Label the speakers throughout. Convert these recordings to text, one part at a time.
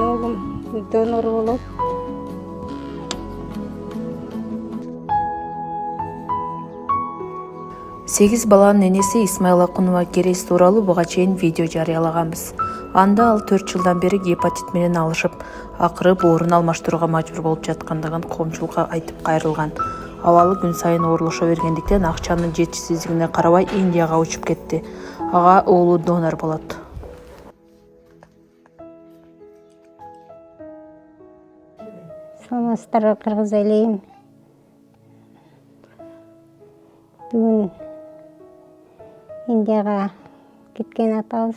Speaker 1: Oğlum donör olup
Speaker 2: Сегиз баланын энеси Исмаил Акунова Керес тууралуу буга чейин видео жарыялаганбыз. Анда ал 4 жылдан бери гепатит менен алышып, акыры боорун алмаштырууга мажбур болуп жаткандыгын коомчулукка айтып кайрылган. Абалы күн сайын оорлошо бергендиктен акчанын жетишсиздигине карабай Индияга учуп кетти. Ага уулу донор болот.
Speaker 1: Саламатсыздарбы, кыргыз элим. Бүгүн Индияга кеткен атабыз.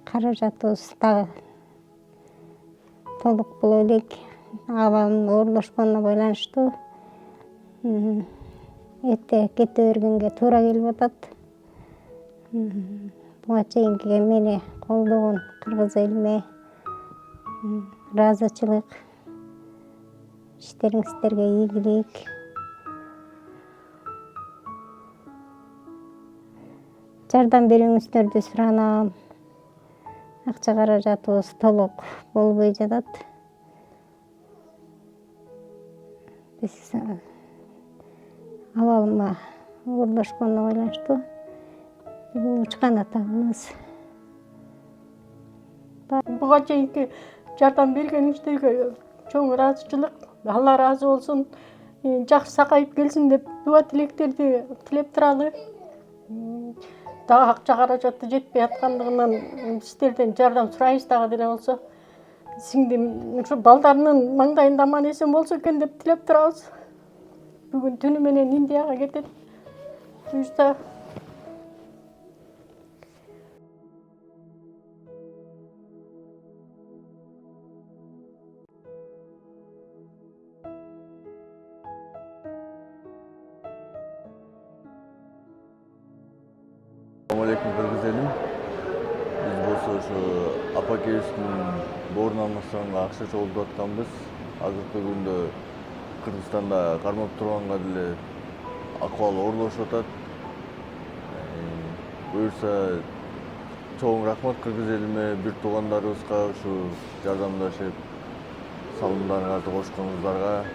Speaker 1: Каражатыбыз дагы толук боло элек. Абалым оорлошконуна байланыштуу эрте кете бергенге туура келип атат. Буга чейинки мени колдогон кыргыз элиме ыраазычылык, иштериңиздерге ийгилик. Жардам берүүңүздөрдү суранам. Акча каражатыбыз толук болбой жатат. Биз абалыма оорлошконуна байланыштуу бүгүн учкан атабыз.
Speaker 3: Буга чейинки жардам бергениңиздерге чоң ыраазычылык. Алла ыраазы болсун. Жакшы сакайып келсин деп дуа тилектерди тилеп туралы. Дагы акча каражаты жетпей аткандыгынан сиздерден жардам сурайбыз дагы деле болсо. Сиңдим ушу балдарынын маңдайында аман эсен болсо экен деп тилеп турабыз. Бүгүн түнү менен Индияга кетет. Буюрса
Speaker 4: Assalamualaikum kыргыз элим. Биз болсо ошо апа-кебиздин боорун алмаштырганга акча чогултуп атканбыз. Азыркы күндө Кыргызстанда кармап турганга деле акыбал оорлошуп атат. Буюрса чоң рахмат кыргыз элиме, бир туугандарыбызга ушу жардамдашып, салымдарыңарды кошконуңуздарга.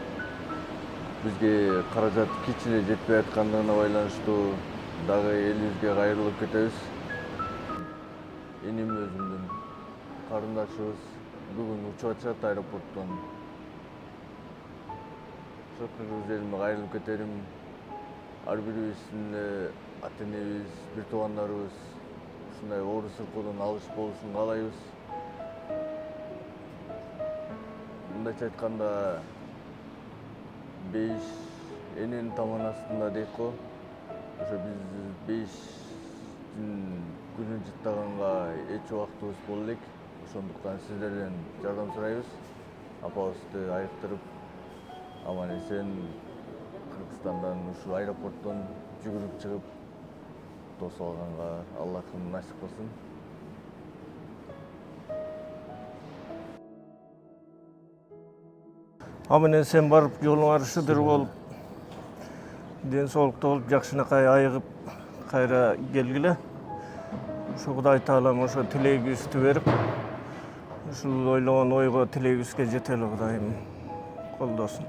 Speaker 4: Бизге каражат кичине жетпей аткандыгына байланыштуу дагы элибизге кайрылып кетебиз. Энем өзүмдүн карындашыбыз бүгүн учуп атышат аэропорттон. Ошо кыргыз элиме кайрылып кетерим. Ар бирибиздин ата-энебиз, бир туугандарыбыз ушундай оору сыркоодон алыс болушун каалайбыз. Мындайча айтканда 5 эненин таман астында дейт го. Ошо биз 5 күнү жыттаганга эч убактыбыз боло элек. Ошондуктан сиздерден жардам сурайбыз. Апабызды айыктырып, аман эсен Кыргызстандан ушул аэропорттон жүгүрүп чыгып тосуп алганга Аллахым насип кылсын.
Speaker 5: Аман эсен барып жолуңар шыдыр болуп, ден соолукта болуп, жакшынакай айыгып кайра келгиле. Ошо Кудай Таалам ошо тилегибизди берип, ушул ойлогон ойго тилегибизге жетели Кудайым колдосун.